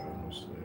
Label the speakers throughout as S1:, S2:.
S1: almost there.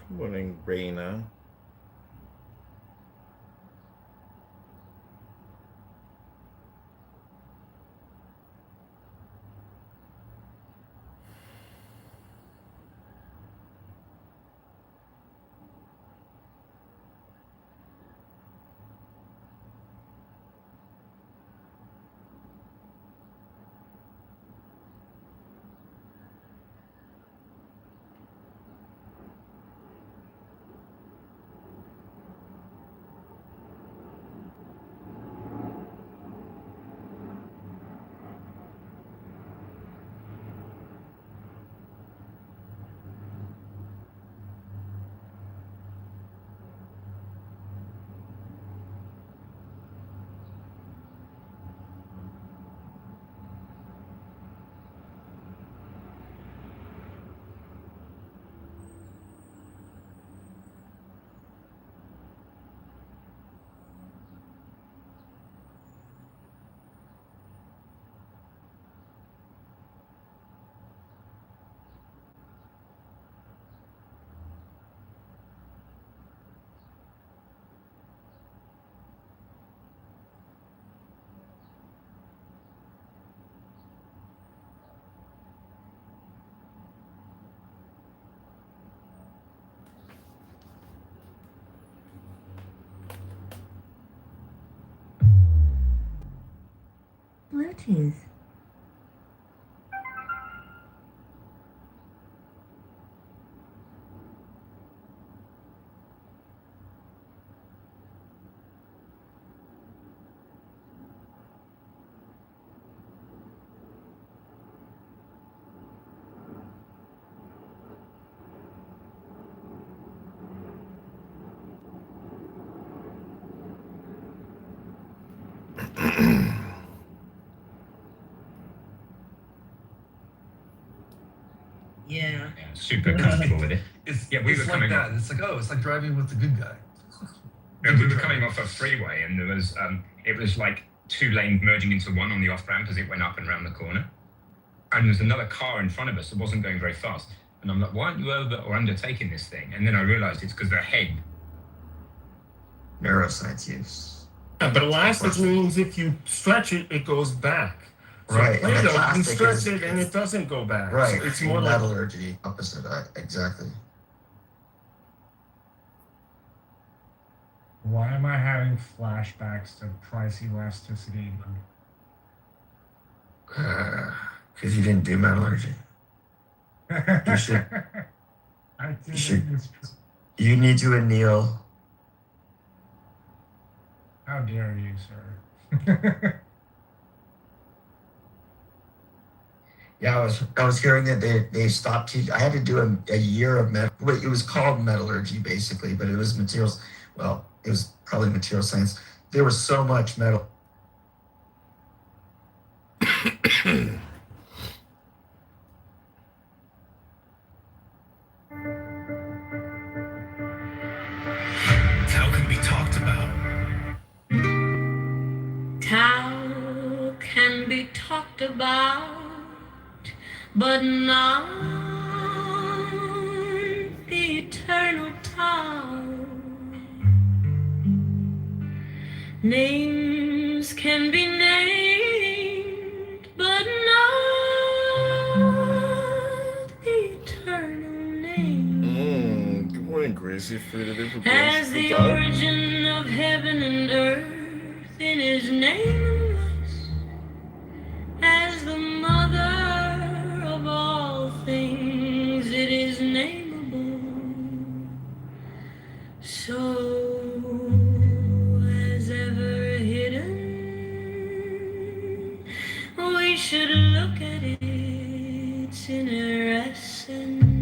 S1: Good morning, Raina.
S2: Bluetooth.
S3: Yeah.
S4: Super comfortable with it.
S5: We were coming like that. It's like, oh, it's like driving with the good guy.
S4: We were coming off a freeway, and there was it was like two lanes merging into one on the off ramp as it went up and around the corner. And there's another car in front of us that wasn't going very fast. And I'm like, why aren't you over or undertaking this thing? And then I realized it's because their head.
S6: Neuroscience use.
S1: Yeah, but elastic means if you stretch it, it goes back. So
S6: Right.
S1: Play-Doh, you can stretch it and it doesn't go back.
S6: Right.
S1: So it's more like
S6: metallurgy. Opposite. Exactly.
S7: Why am I having flashbacks to price elasticity?
S6: Because you didn't do metallurgy. You should.
S7: I did.
S6: You should. You need to anneal.
S7: How dare you, sir?
S6: Yeah, I was hearing that they stopped teaching. I had to do a year of it was called metallurgy basically, but it was materials. Well, it was probably material science. There was so much metal.
S5: Tau can be talked about.
S2: Tau can be talked about, but not the eternal Tau. Names can be named, but not the eternal name.
S1: Good morning, Chris.
S3: easy for you to do for
S2: as the
S3: God?
S2: origin of heaven and earth in his nameless, as the mother of all things it is nameable, so as ever hidden we should look at its inner essence.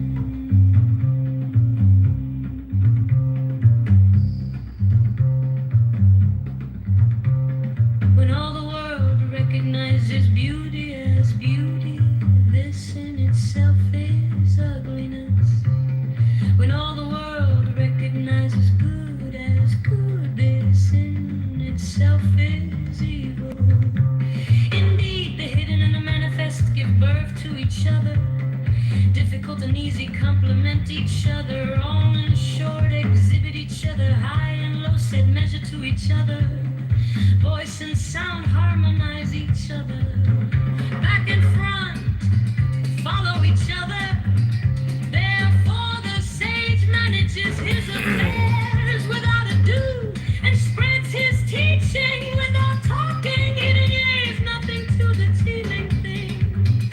S2: When all the world recognizes beauty as beauty, this in itself is ugliness. When all the world recognizes good as good, this in itself is evil. Indeed, the hidden and the manifest give birth to each other. Difficult and easy complement each other. Long and short exhibit each other. High and low set measure to each other. Voice and sound harmonize each other. Back and front follow each other. Therefore the sage manages his affairs without ado and spreads his teaching without talking. He delays nothing to the teeming things.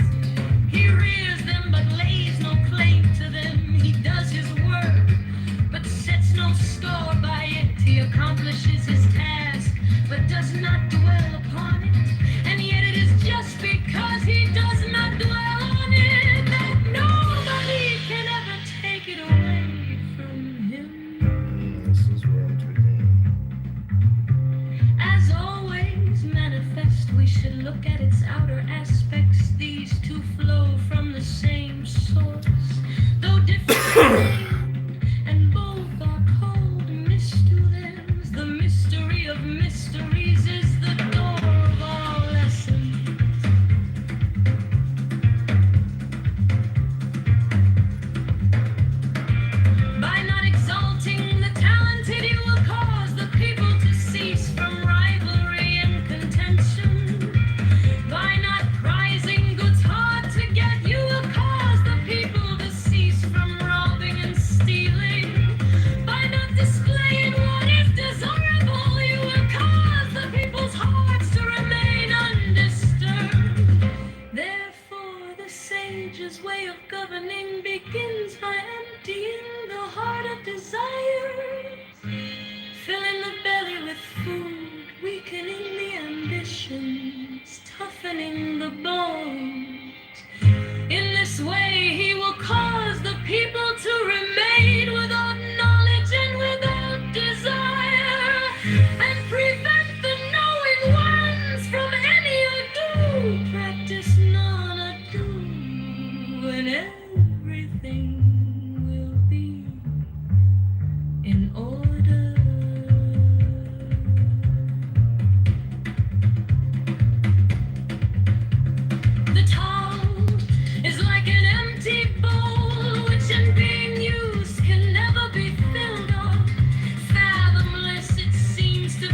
S2: He rears them but lays no claim to them. He does his work but sets no store by it. He accomplishes his task but does not dwell upon it. And yet it is just because he does not dwell on it that nobody can ever take it away from him.
S3: This is where I'm taking.
S2: As always manifest, we should look at its outer aspects. These two flow from the same source, though different, and both are called mysteries. The mystery of mysteries is the door of all essence. By not exalting the talented, you will cause the people to cease from rivalry and contention. By not prizing goods hard to get, you will cause the people to cease from robbing and stealing. By not displaying what is desirable, you will cause the people's hearts to remain undisturbed. Therefore, the sage's way of governing begins by emptying the heart of desires, filling the belly with food, weakening the ambitions, toughening the bones. In this way, he will cause the people to remain without knowledge and without desire, and prevent the knowing ones from any ado. Practice none ado, and everything will be in order. The tongue is like an empty bowl, which in being used can never be filled up. Fathomless it seems to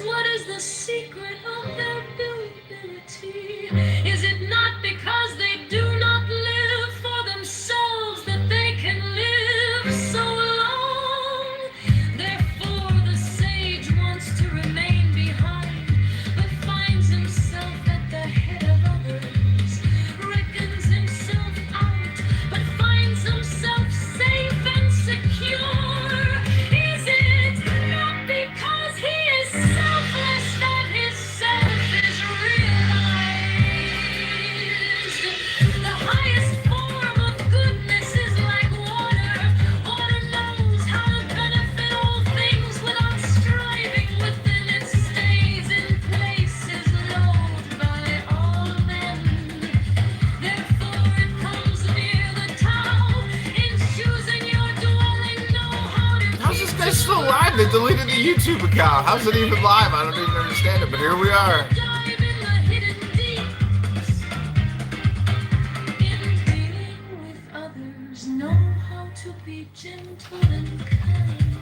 S2: What is the secret of their durability? Is it not because they do not live for themselves that they can live so long? Therefore, the sage wants to remain behind, but finds himself at the head of others, reckons himself out, but finds himself safe and secure. Is it not because he is selfless that his self is realized? The highest form of goodness is like water. Water knows how to benefit all things without striving within it, stays in place, is loved by all men. Therefore it comes near the town, in choosing your dwelling, know how to
S3: How's this guy still live? They deleted the YouTube account. How's it even live? I don't even understand it, but here we are.
S2: dive in the hidden deeps. In dealing with others, know how to be gentle and kind.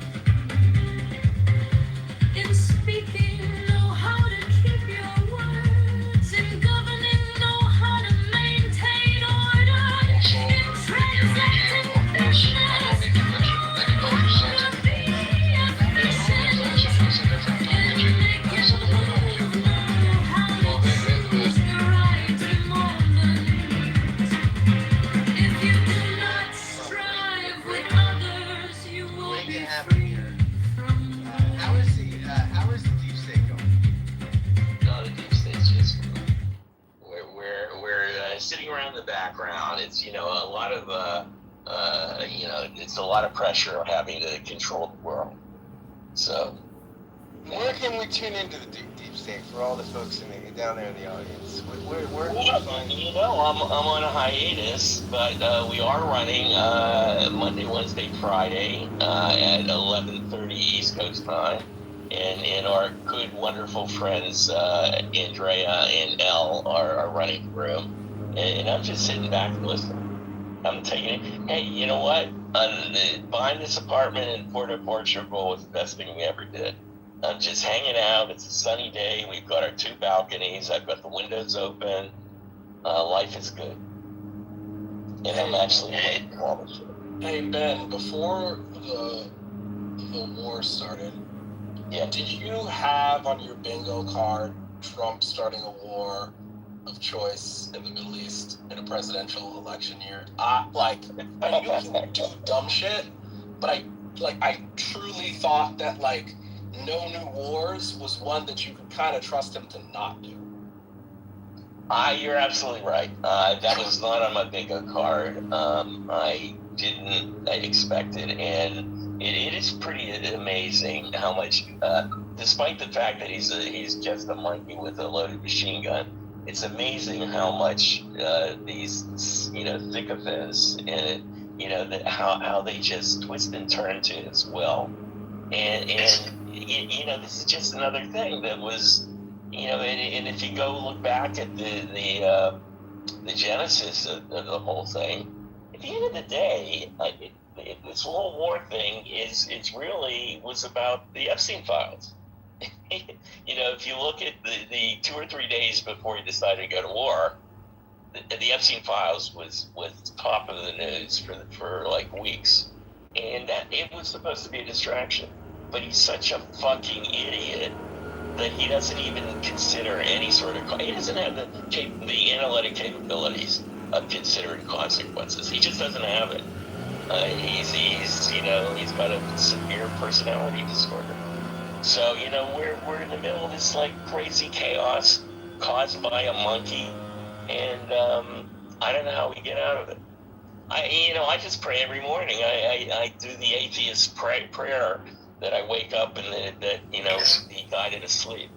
S2: In speaking, know how to keep your words. In governing, know how to maintain order. In transacting business, know how to be efficient. In making move, know how to choose the right moment. If you do not strive with others, you will
S8: Make
S2: be
S8: it happen
S2: free
S8: here.
S2: from
S8: How is the deep state going?
S9: No, the deep state's just we're sitting around the background. It's a lot of it's a lot of pressure having to control the world. So
S8: Where can we tune into the deep state for all the folks down there in the audience? Where can we find?
S9: I'm on a hiatus, but we are running Monday, Wednesday, Friday at 11:30 East Coast time. And our good, wonderful friends Andrea and Elle are running the room, and I'm just sitting back and listening. I'm taking it. Hey, you know what? Buying this apartment in Puerto Portugal was the best thing we ever did. I'm just hanging out. It's a sunny day. We've got our 2 balconies. I've got the windows open. Life is good, and I'm actually enjoying all this shit.
S10: Hey Ben, before the war started,
S9: Yeah.
S10: did you have on your bingo card Trump starting a war of choice in the Middle East in a presidential election year? I knew he would do dumb shit, but I truly thought that no new wars was one that you could kind of trust him to not do.
S9: You're absolutely right. That was not on my bingo card. I didn't expect it, and it is pretty amazing how much, despite the fact that he's just a monkey with a loaded machine gun, it's amazing how much these sycophants and how they just twist and turn to his will, and this is just another thing that was. And if you go look back at the genesis of the whole thing, at the end of the day, this whole war thing it's really was about the Epstein files. If you look at the 2 or 3 days before he decided to go to war, the Epstein files was top of the news for like weeks, and that it was supposed to be a distraction. But he's such a fucking idiot that he doesn't even consider any sort of. He doesn't have the analytic capabilities of considering consequences. He just doesn't have it. He's got a severe personality disorder. So we're in the middle of this crazy chaos caused by a monkey, and I don't know how we get out of it. I just pray every morning. I do the atheist prayer. That I wake up and that he guided us sleep.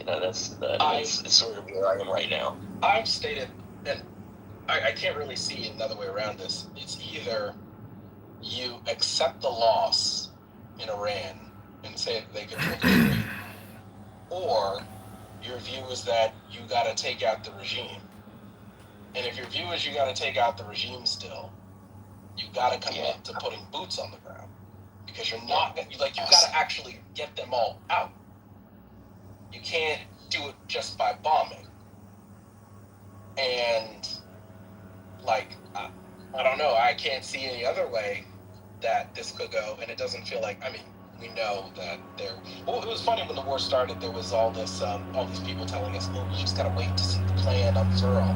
S9: That's sort of where I am right now.
S10: I've stated, and I can't really see another way around this. It's either you accept the loss in Iran and say that they control the country, or your view is that you got to take out the regime. And if your view is you got to take out the regime still, you got to commit to putting boots on the ground. Because you're not, you got to actually get them all out. can't do it just by bombing. And like, I don't know. I can't see any other way that this could go, and it doesn't feel like. I mean, we know that there. Well, it was funny when the war started. There was all these people telling us, "Oh, you just gotta wait to see the plan unfurl."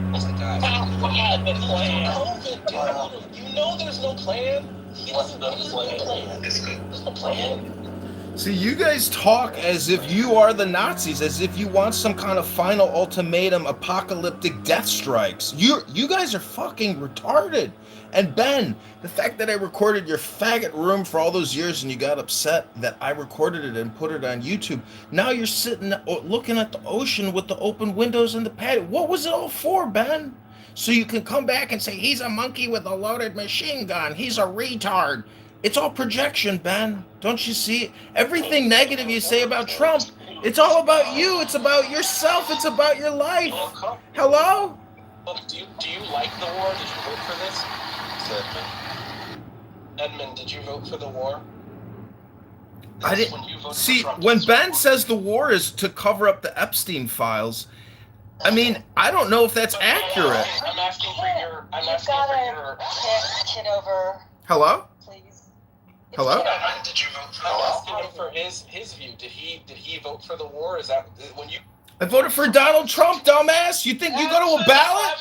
S10: I was like, guys, COVID, dude. You know, there's no plan. There's no plan. There's no plan.
S3: See, you guys talk as if you are the Nazis, as if you want some kind of final ultimatum, apocalyptic death strikes. You guys are fucking retarded. And Ben, the fact that I recorded your faggot room for all those years and you got upset that I recorded it and put it on YouTube, now you're sitting looking at the ocean with the open windows and the patio. What was it all for, Ben? So you can come back and say, he's a monkey with a loaded machine gun. He's a retard. It's all projection, Ben. Don't you see? Everything negative you say about Trump, it's all about you. It's about yourself. It's about your life. Hello?
S10: Look, do you like the war? Did you vote for this? Edmund, did you vote for the war?
S3: I didn't see when Ben says the war is to cover up the Epstein files. I mean, I don't know if that's accurate.
S10: I'm asking for your.
S9: Kitover.
S3: Hello?
S9: Please.
S3: Hello?
S10: Did you vote for? I'm asking for his view. Did he vote for the war? Is that when you?
S3: I voted for Donald Trump, dumbass. You think you go to a ballot?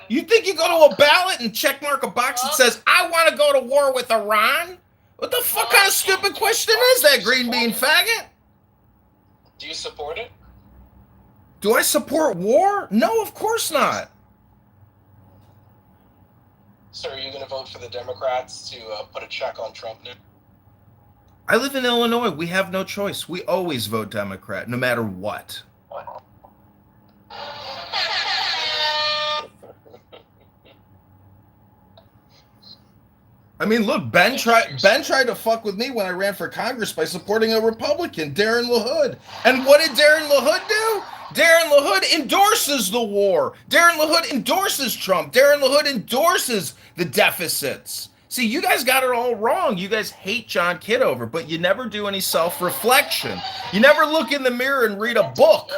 S3: You think you go to a ballot and check mark a box that says, I want to go to war with Iran? What the fuck kind of stupid question is that, green bean faggot?
S10: Do you support it?
S3: Do I support war? No, of course not.
S10: So are you going to vote for the Democrats to put a check on Trump now?
S3: I live in Illinois. We have no choice. We always vote Democrat, no matter what. I mean, look, Ben tried to fuck with me when I ran for Congress by supporting a Republican, Darren LaHood. And what did Darren LaHood do? Darren LaHood endorses the war. Darren LaHood endorses Trump. Darren LaHood endorses the deficits. See, you guys got it all wrong. You guys hate John Kitover, but you never do any self-reflection. You never look in the mirror and read a book.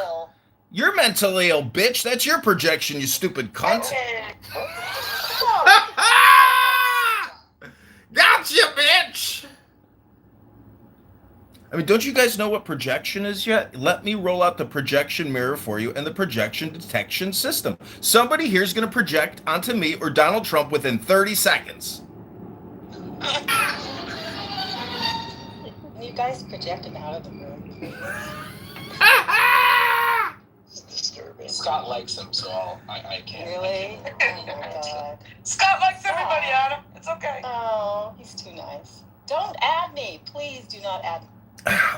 S3: You're mentally ill, bitch. That's your projection, you stupid cunt. Gotcha, bitch! I mean, don't you guys know what projection is yet? Let me roll out the projection mirror for you and the projection detection system. Somebody here's going to project onto me or Donald Trump within 30 seconds.
S9: You guys project him out of the room. It's disturbing.
S10: Scott likes him, so I can't.
S9: Really? Oh my God.
S11: Scott likes everybody, Adam. It's okay.
S9: Oh, he's too nice. Don't add me. Please do not add me.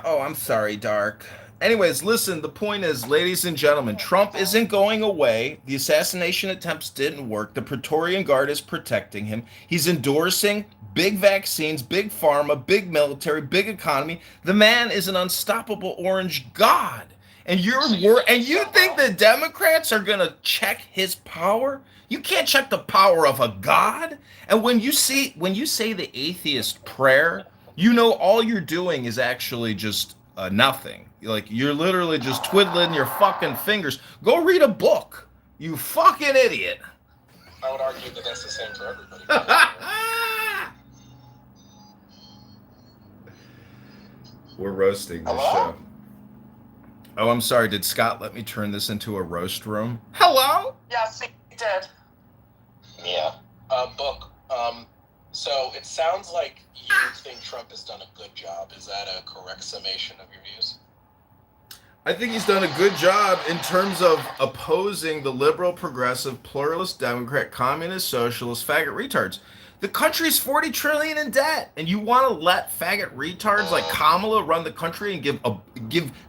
S3: Oh, I'm sorry, Dark. Anyways, listen, the point is, ladies and gentlemen, Trump isn't going away. The assassination attempts didn't work. The Praetorian Guard is protecting him. He's endorsing big vaccines, big pharma, big military, big economy. The man is an unstoppable orange god. And you think the Democrats are going to check his power? You can't check the power of a god. And when you say the atheist prayer, you know all you're doing is actually just nothing. Like, you're literally just twiddling your fucking fingers. Go read a book, you fucking idiot.
S10: I would argue that that's the same for everybody.
S3: We're roasting this show. Oh, I'm sorry. Did Scott let me turn this into a roast room? Hello?
S11: Yes, he did.
S10: Yeah. Book. So it sounds like you think Trump has done a good job. Is that a correct summation of your views?
S3: I think he's done a good job in terms of opposing the liberal, progressive, pluralist, Democrat, communist, socialist, faggot retards. The country's $40 trillion in debt, and you want to let faggot retards like Kamala run the country and give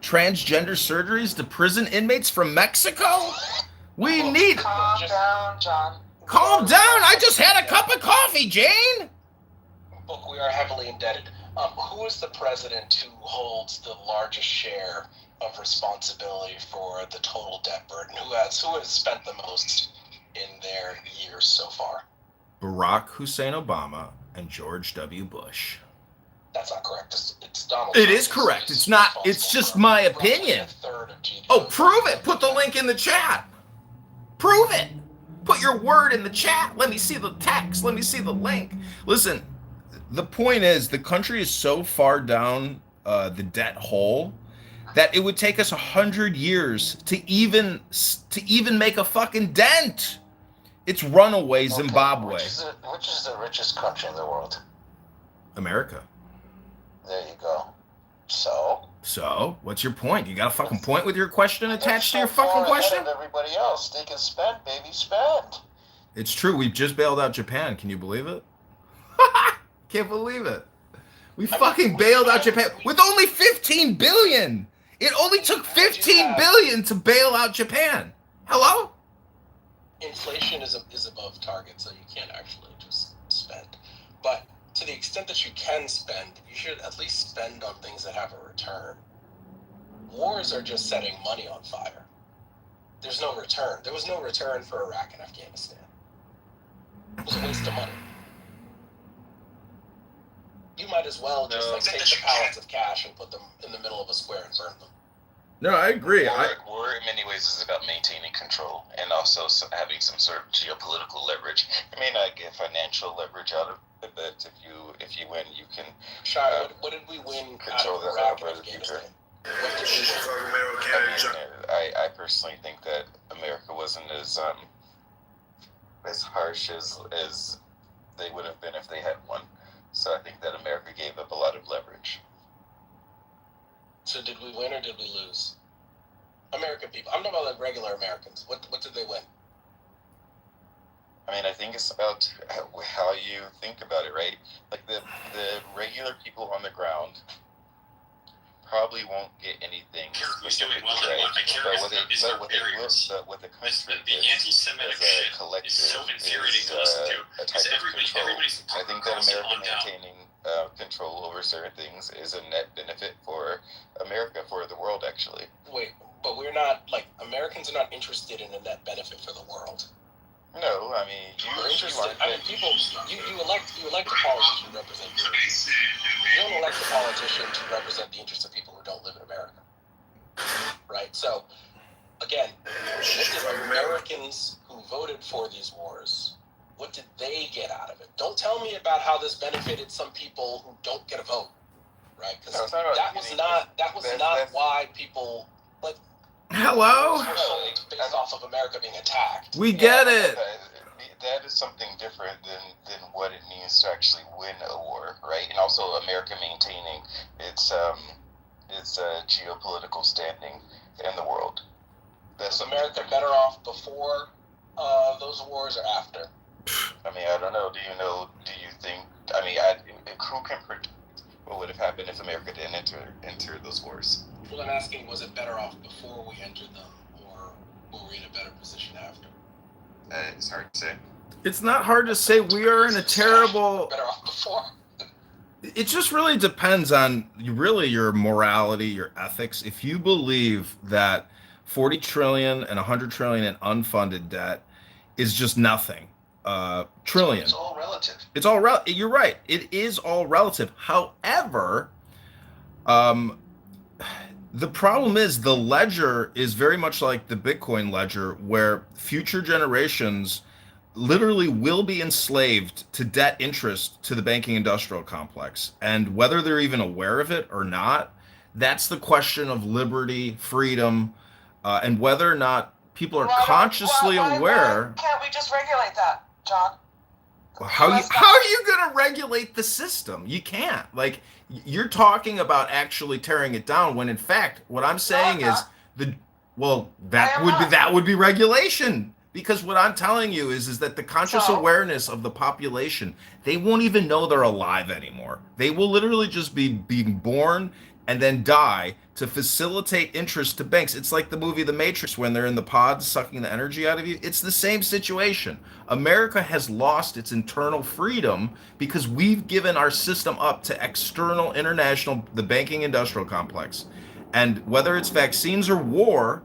S3: transgender surgeries to prison inmates from Mexico? We need...
S11: Calm down, John.
S3: Calm down! I just had a cup of coffee, Jane!
S10: Look, we are heavily indebted. Who is the president who holds the largest share of responsibility for the total debt burden? Who has spent the most in their years so far?
S3: Barack Hussein Obama and George W. Bush.
S10: That's not correct. It's Donald
S3: It
S10: Trump
S3: is correct. It's not. It's
S10: responsible
S3: just
S10: for
S3: my
S10: roughly
S3: opinion.
S10: a third of GDP.
S3: Oh, prove it. Put the link in the chat. Prove it. Put your word in the chat. Let me see the text. Let me see the link. Listen, the point is the country is so far down the debt hole that it would take us 100 years to even make a fucking dent. It's runaway Zimbabwe.
S8: Which is the richest country in the world?
S3: America.
S8: There you go.
S3: So, what's your point? You got a fucking point with your question attached to your
S8: They're so
S3: fucking
S8: far ahead
S3: question?
S8: of everybody else. They can spend, baby, spend.
S3: It's true. We've just bailed out Japan. Can you believe it? Can't believe it. We fucking bailed out Japan with only 15 billion. It only took 15 billion to bail out Japan. Hello?
S10: Inflation is above target, so you can't actually just spend. But to the extent that you can spend, you should at least spend on things that have a return. Wars are just setting money on fire. There's no return. There was no return for Iraq and Afghanistan. It was a waste of money. You might as well just take the pallets of cash and put them in the middle of a square and burn them.
S3: No, I agree.
S9: War in many ways is about maintaining control and also having some sort of geopolitical leverage. You may not get financial leverage out of it, but if you win, you can.
S10: Shai, what did we win out of Iraq and Afghanistan?
S9: I personally think that America wasn't as harsh as they would have been if they had won. So I think that America gave up a lot of leverage.
S10: So did we win or did we lose? American people. I'm talking about like regular Americans. What did they win?
S9: I mean, I think it's about how you think about it, right? Like the regular people on the ground probably won't get anything specifically right. But what the country gets as a collective is a type of control. I think that America maintaining control over certain things is a net benefit for America, for the world, actually.
S10: Wait, but we're not, like, Americans are not interested in a net benefit for the world.
S9: No, I mean,
S10: you're interested. I mean, people, you elect a politician to represent you. You don't elect a politician to represent the interests of people who don't live in America, right? So, again, what did Americans who voted for these wars, what did they get out of it? Don't tell me about how this benefited some people who don't get a vote, right? Because that was not why people, like.
S3: Hello?
S10: Based off of America being attacked.
S3: We get it.
S9: That is something different than what it means to actually win a war, right? And also America maintaining its geopolitical standing in the world.
S10: That's America better off before those wars or after?
S9: I mean, I don't know. Do you think? I mean, who can predict what would have happened if America didn't enter those wars?
S10: Well, I'm asking, was it better off before we entered them, or were we in a better position after?
S9: It's hard to say.
S3: It's not hard to say. We are in a terrible.
S10: Better off before.
S3: It just really depends on your morality, your ethics. If you believe that 40 trillion and 100 trillion in unfunded debt is just nothing, trillion.
S8: It's all relative.
S3: It's all relative. You're right. It is all relative. However, the problem is the ledger is very much like the Bitcoin ledger, where future generations literally will be enslaved to debt interest to the banking industrial complex. And whether they're even aware of it or not, that's the question of liberty, freedom, and whether or not people are consciously aware.
S11: Why can't we just regulate that, John?
S3: How are you going to regulate the system? You can't. Like, you're talking about actually tearing it down, when in fact what I'm saying is that would be regulation. Because what I'm telling you is that the conscious awareness of the population, they won't even know they're alive anymore. They will literally just be being born and then die to facilitate interest to banks. It's like the movie The Matrix when they're in the pods sucking the energy out of you. It's the same situation. America has lost its internal freedom because we've given our system up to external, international, the banking industrial complex. And whether it's vaccines or war,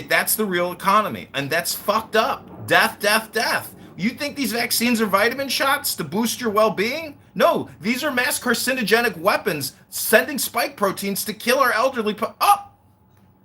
S3: that's the real economy. And that's fucked up. Death, death, death. You think these vaccines are vitamin shots to boost your well-being? No, these are mass carcinogenic weapons sending spike proteins to kill our elderly. Oh,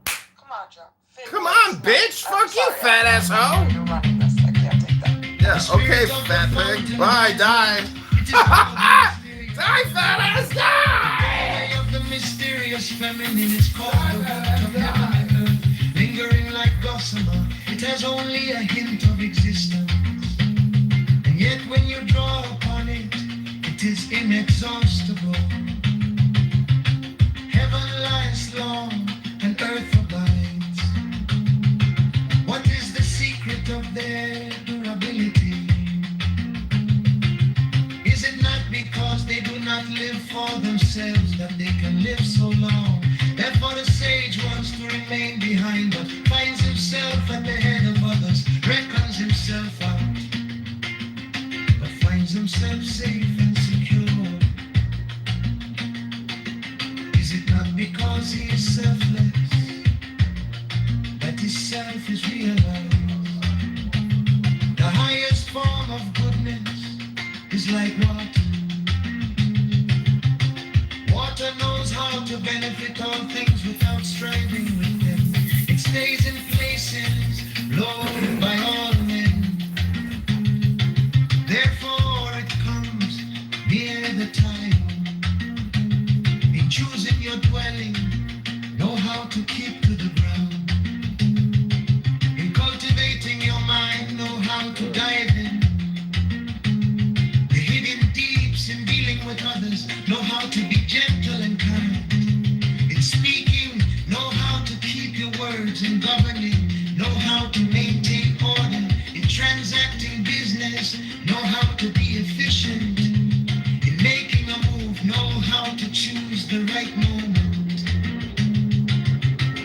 S11: Come on, Joe.
S3: come on, bitch! Fuck you, fat asshole!
S11: You're running this. I can't take that.
S3: Yeah, okay, fat pig. Bye, die. Die, fat ass, die!
S2: Of the mysterious feminine is called the root of heaven and earth, lingering like gossamer. It has only a hint of existence, and yet when you draw upon it, it is inexhaustible. Heaven lies long and earth abides. What is the secret of their durability? Is it not because they do not live for themselves that they can live so long? Therefore the sage wants to remain behind, but finds himself at the head of others, reckons himself out, but finds himself safe and secure. Is it not because he is selfless that his self is realized? The highest form of goodness is like water. Water knows how to benefit all things without striving with them. It stays in places loved by all men. Therefore it comes near the time. In choosing your dwelling, know how to keep to the ground. In cultivating your mind, know how to dive in. The hidden deeps in dealing with others, know how to be gentle and kind. In speaking, know how to keep your words. In governing, know how to maintain order. In transacting business, know how to be efficient. In making a move, know how to choose the right moment.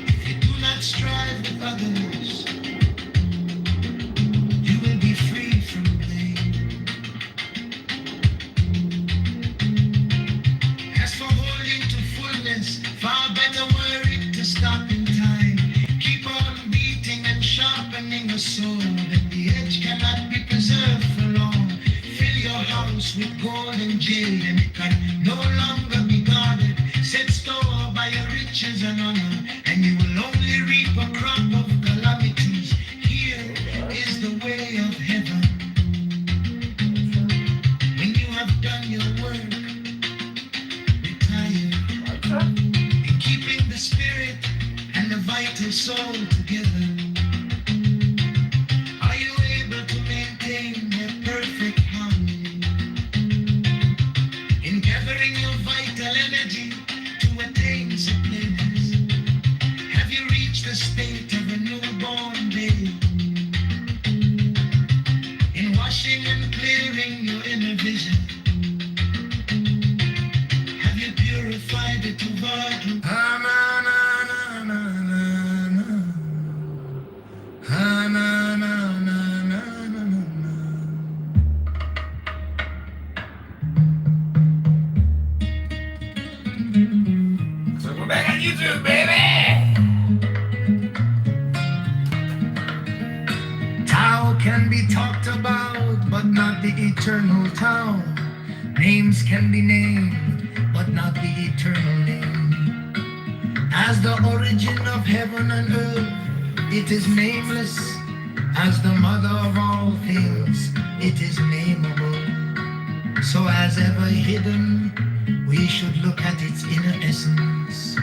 S2: If you do not strive with others, you will be free from blame. As for holding to fullness, far better were it to stop in time. Keep on beating and sharpening a sword, and the edge cannot be preserved for long. Fill your house with gold and jade, and it can no longer be guarded. Set store by your riches and honor, and you will only reap a crop of calamities. Here is the way of heaven. When you have done your work, retire. In keeping the spirit and the vital soul together, are you able to maintain a perfect harmony? In gathering your vital energy to attain suppleness, have you reached the state of a newborn babe? In washing and clearing your inner vision, have you purified it to vital?
S3: So we're back on YouTube, baby!
S2: Tao can be talked about, but not the eternal Tao. Names can be named, but not the eternal name. As the origin of heaven and earth, it is nameless. As the mother of all things, it is nameable. So as ever hidden, we should look at its inner essence.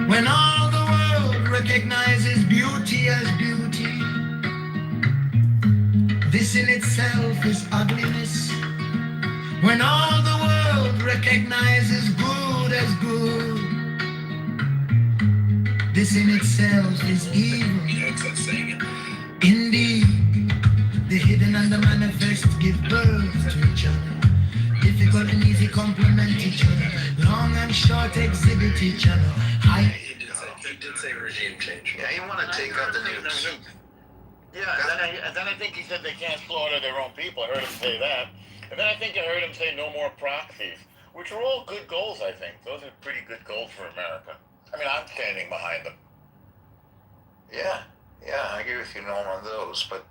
S2: When all the world recognizes beauty as beauty, this in itself is ugliness. When all the world recognizes good as good, this in itself is evil. Indeed, the hidden and the manifest give birth to each other. Difficult and easy complement each other. Long and short exhibit each other.
S10: He did say regime change.
S8: Yeah, you want to take out the nukes.
S12: Yeah, and then I think he said they can't slaughter their own people. I heard him say that. And then I think I heard him say no more proxies, which are all good goals, I think. Those are pretty good goals for America. I mean, I'm standing behind them. Yeah. Yeah, I agree with you, Norm, on those. But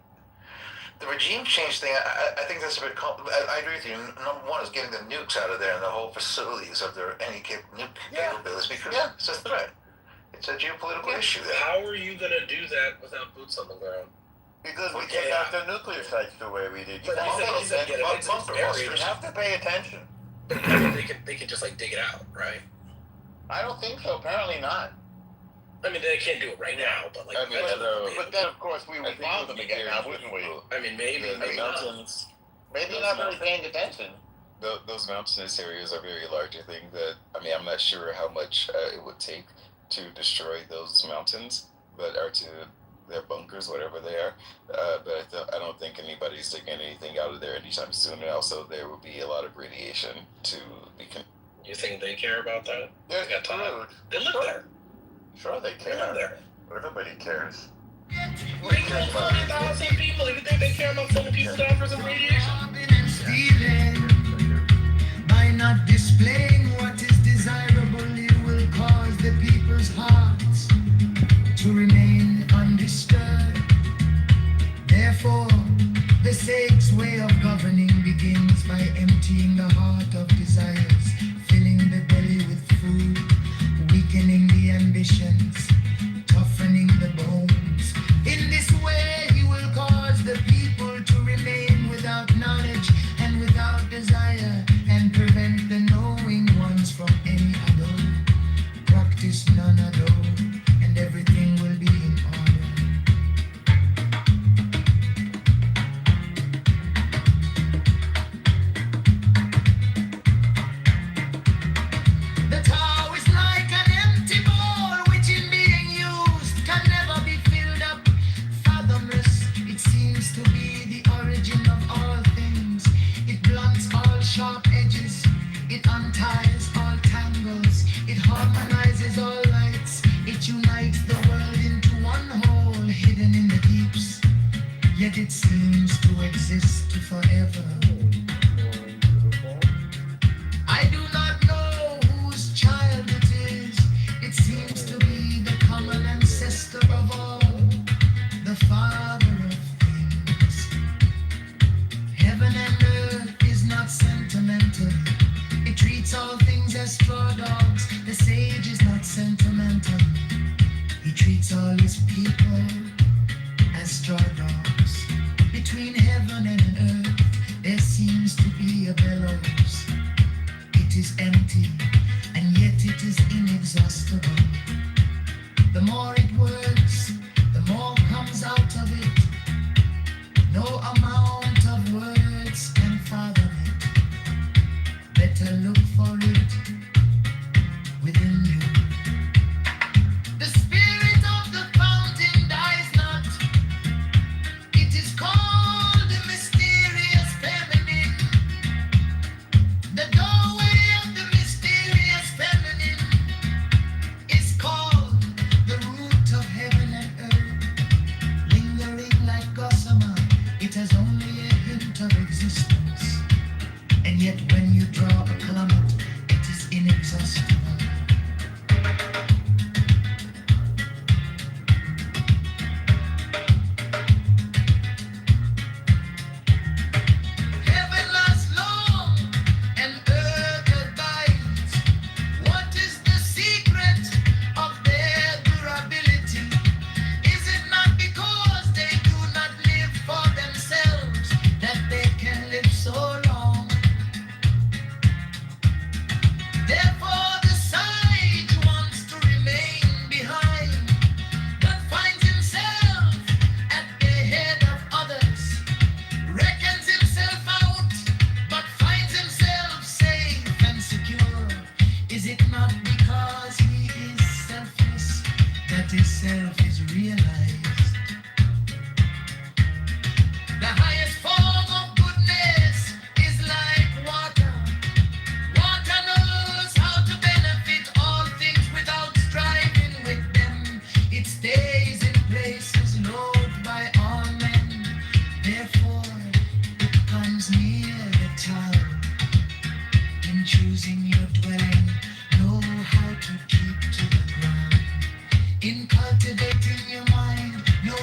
S12: the regime change thing, I think that's a bit. I agree with you. Number one is getting the nukes out of there and the whole facilities of their nuke capabilities because it's a threat. It's a geopolitical issue there.
S10: How are you going to do that without boots on the ground?
S12: Because we take out the nuclear sites the way we did. You
S10: But you said get it into buried.
S12: You have to pay attention.
S10: I mean, they can just like dig it out, right?
S12: I don't think so. Apparently not.
S10: I mean, they can't do it right now, but like.
S12: I mean, but then of course we would found them again now, wouldn't we?
S10: I mean, maybe
S12: The
S10: mountains.
S12: Maybe you're not really paying attention.
S13: Those mountainous areas are very large. I think that, I mean, I'm not sure how much it would take to destroy those mountains, or to their bunkers, whatever they are. But I don't think anybody's taking anything out of there anytime soon. And also, there will be a lot of radiation to be.
S10: You think they care about that?
S12: They're
S10: got time. They live there.
S12: Sure, they care.
S10: They live there.
S12: Everybody cares.
S10: They killed 20,000 people. You think they care about sending people down for some radiation?
S2: By not displaying what is desirable, it will cause the people's hearts to remain undisturbed. Therefore, the Sake's way of governing begins by emptying the heart of desires, filling the belly with food, weakening the ambitions, toughening the bones. In this way, he will cause the people to remain without knowledge and without desire, and prevent the knowing ones from any other. Practice none at all, and everything will be in order. The Tao is like an empty bowl, which in being used can never be filled up. Fathomless, it seems to be the origin of all things. It blunts all sharp edges, it unties all tangles, it harmonizes all lights, it unites the world into one whole hidden in the deeps. Yet it seems to exist forever. I do not know whose child it is. It seems to be the common ancestor of all, the father of things. Heaven and earth is not sentimental. It treats all things as straw dogs. The sage is not sentimental. He treats all his people as straw dogs. Between heaven and earth, there seems to be a bellows. It is empty, and yet it is inexhaustible. The more it works, the more comes out of it. No amount of words can fathom it. Better look for it within you. The spirit of the fountain dies not. It is called the mysterious feminine. The doorway of the mysterious feminine is called the root of heaven and earth. Lingering like gossamer, it has only a hint of existence. And yet when you draw a plummet, it is inexhaustible. Heaven lasts long and earth abides. What is the secret of their durability? Is it not because they do not live for themselves that they can live so long? Therefore the sage wants to remain behind, but finds himself at the head of others. Reckons himself out, but finds himself safe and secure. Is it not because he is selfless that his self is realized? The highest form of goodness is like water. Water knows how to benefit all things without striving with them. It stays in places loved by all men. Therefore, it comes near the town. In choosing your dwelling, know how to keep to the ground. In cultivating your mind, know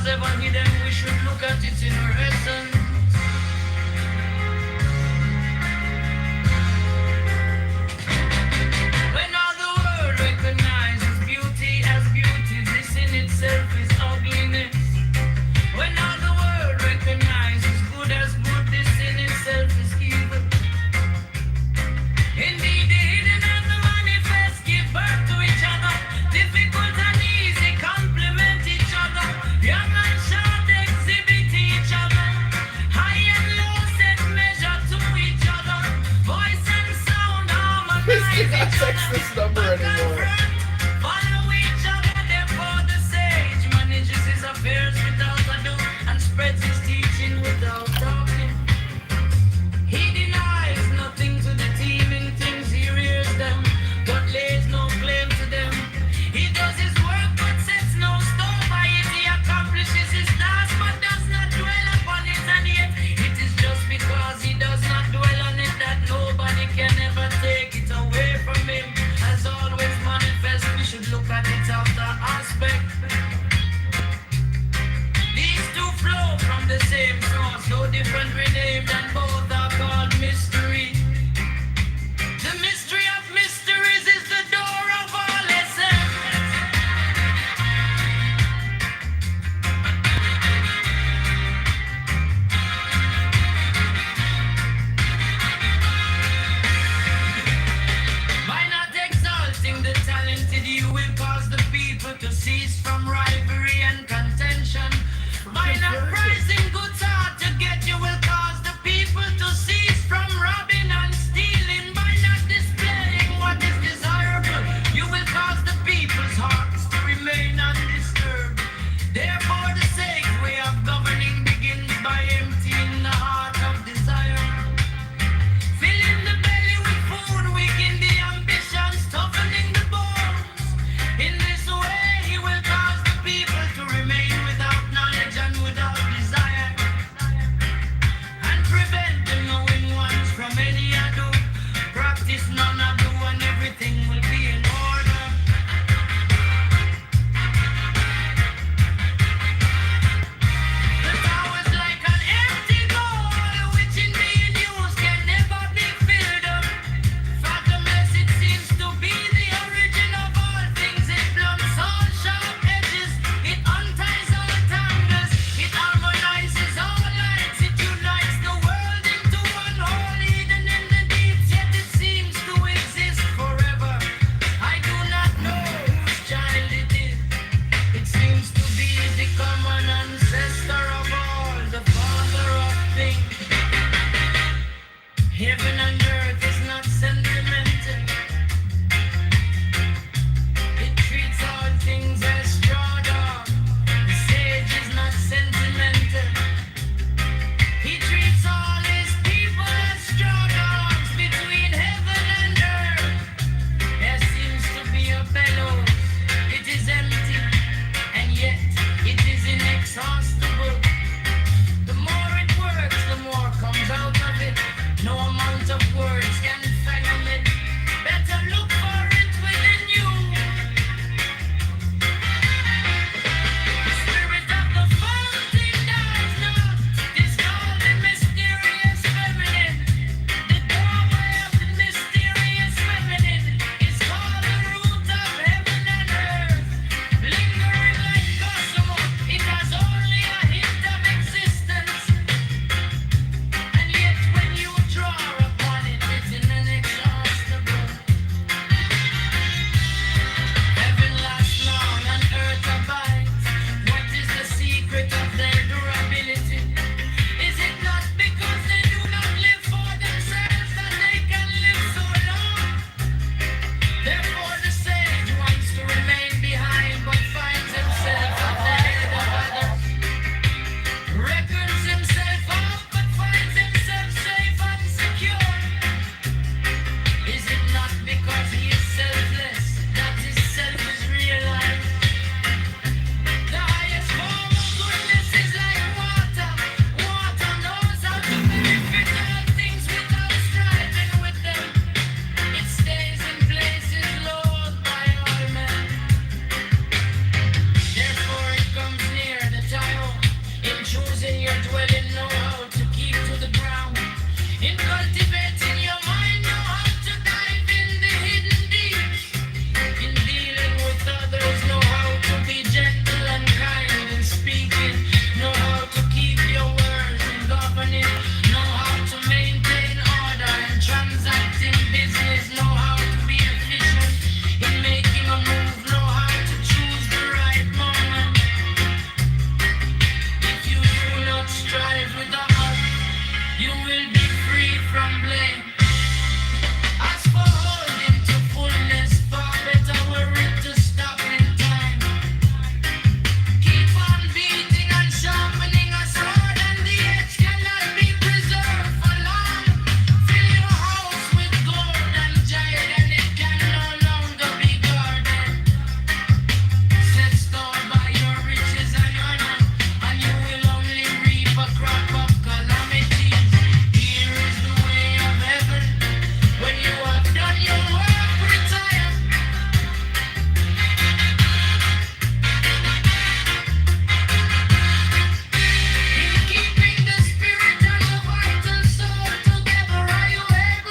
S2: was ever hidden, we should look at it in our essence. When all the world recognizes beauty as beauty, this in itself is ugliness. When all the world recognizes good as good, this in itself is evil. Indeed, the hidden and the manifest give birth to each other. Difficult and easy complement each other. Young and short exhibit each other. High and low set measure to each other. Voice and sound harmonize each other.
S3: This number anymore.
S2: Follow each other, therefore the sage manages his affairs without ado and spreads his teaching without talking. He denies nothing to the teeming things, he rears them, but lays no claim to them. He does his work but sets no store by it. He accomplishes his task but does not dwell upon it, and yet it is just because he does not dwell on it that nobody can ever take it away from him. As always manifest, we should look at it after aspect. These two flow from the same source, though different renamed, and both are called mystery. The mystery of mysteries is the door of all essence. By not exalting the talented, you will cause the people to cease from rivalry and contention. By not prizing goods hard to get, you will cause the people to cease from robbing and stealing. By not displaying what is desirable, you will cause the people's hearts to remain undisturbed. Therefore, the sage way of governing begins by emptying the heart of desire. Filling the belly with food, weakening the ambitions, toughening the bones. In this way, he will cause the people to remain without knowledge and without desire, and prevent the knowing ones from any ado. Practice none ado, and everything will be in order. The tower's like an empty goal, which in being used can never be filled up. Fathomless it seems to be the origin of all things. It blunts all sharp edges, it unties all tangles, it harmonizes all lights, it unites the world into one whole, hidden in the deeps, yet it seems to exist forever. I do not know whose child it is. It seems to be the common ancestor of all, the father of things. Heaven and earth is not sentimental. It treats all things as straw dog. The sage is not sentimental. He treats all his people as straw dogs between heaven and earth. There seems to be a bellow. It is empty.